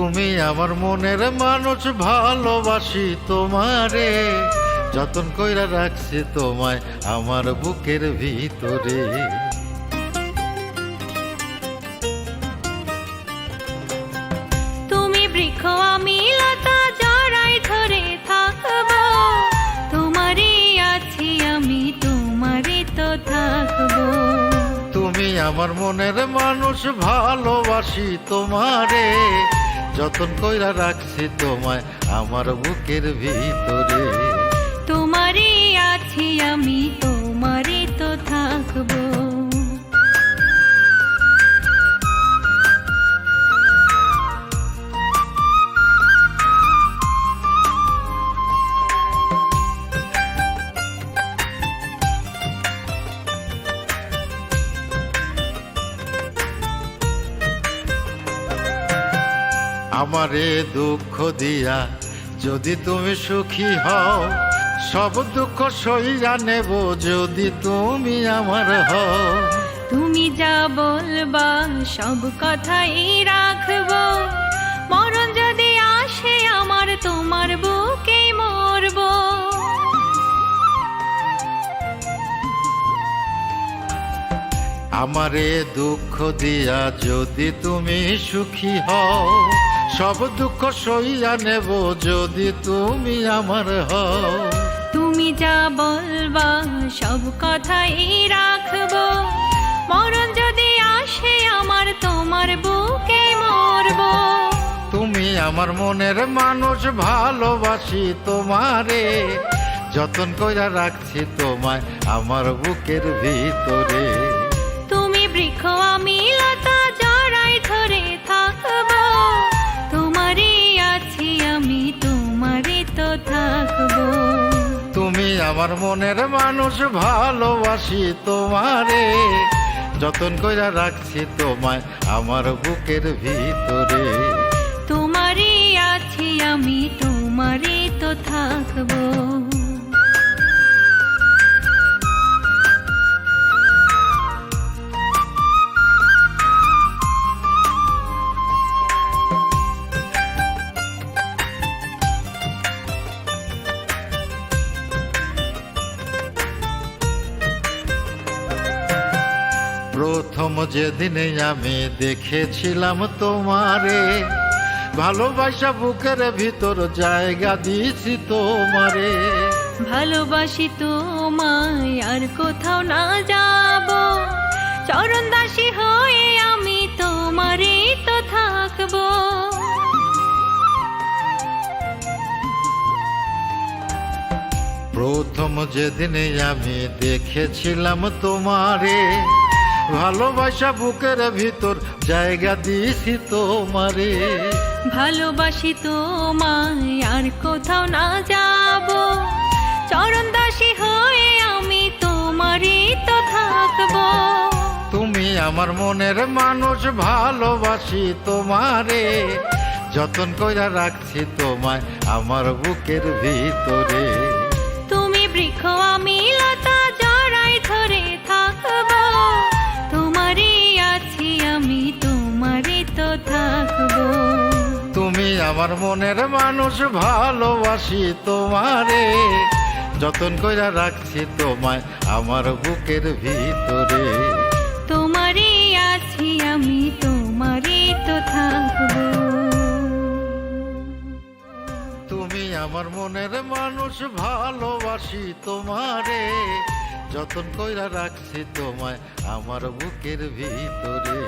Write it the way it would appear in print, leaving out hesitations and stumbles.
তুমি আমার মনের মানুষ, ভালোবাসি তোমারে, যতন কইরা রাখছি তোমায় আমার বুকের ভিতরে। তুমি বৃক্ষ আমি লতা, জড়াই ধরে থাকবো, তোমারই আছি আমি, তোমারই তো থাকবো। তুমি আমার মনের মানুষ, ভালোবাসি তোমারে, যতন কইরা রাখছি তোমায় আমার বুকের ভিতরে। তোমারই আছি আমি, তোমারই তো থাকবো। আমারে দুঃখ দিয়া যদি তুমি সুখী হও, সব দুঃখ সইয়া নেব যদি তুমি আমার হও। তুমি যা বলবা সব কথাই রাখবো, মরণ যদি আসে আমার, তোমার বুকেই মরবো। আমারে দুঃখ দিয়া যদি তুমি সুখী হও, সব দুঃখ সইয়া নেব যদি তুমি আমার হও। তুমি যা বলবা সব কথাই রাখবো, মরণ যদি আসে আমার, তোমার বুকে মরবো। তুমি আমার মনের মানুষ, ভালোবাসি তোমারে, যতন কইরা রাখছি তোমায় আমার বুকের ভিতরে। তুমি বৃক্ষ আমি লতা, জড়াই ধরে থাকবো, তোমারই আছি আমি, তোমারই তো থাকবো। তুমি আমার মনের মানুষ, ভালোবাসি তোমারে, যতন কইরা রাখছি তোমায় আমার বুকের ভিতরে। তোমারই আছি আমি, তোমারই তো থাকবো। প্রথম যেদিনে আমি দেখেছিলাম তোমারে, ভালোবাসা বুকের ভিতর জায়গা দিয়েছি তোমারে। ভালোবাসি তোমায় আর কোথাও না যাব, চরণ দাসী হয়ে আমি তোমারই তো থাকবো। প্রথম যেদিনে আমি দেখেছিলাম তোমারে, ভালোবাসা বুকের ভিতর জায়গা দিয়েছি তোমারে। ভালোবাসি তোমায় আর কোথাও না যাব, চরণ দাসী হয়ে আমি তোমারই তো থাকবো। তুমি আমার মনের মানুষ, ভালোবাসি তোমারে, যতন কইরা রাখছি তোমায় আমার বুকের ভিতরে। তুমি বৃক্ষ আমি লতা, জড়াই ধরে থাকবো, তোমারই আছি আমি, তোমারই তো থাকবো। তুমি আমার মনের মানুষ, ভালোবাসি তোমারে, যতন কইরা রাখছি তোমায় আমার বুকের ভিতরে। তোমারই আছি আমি, তোমারই তো থাকবো। তুমি আমার মনের মানুষ, ভালোবাসি তোমারে, যতন কইরা রাখছি তোমায় আমার বুকের ভিতরে।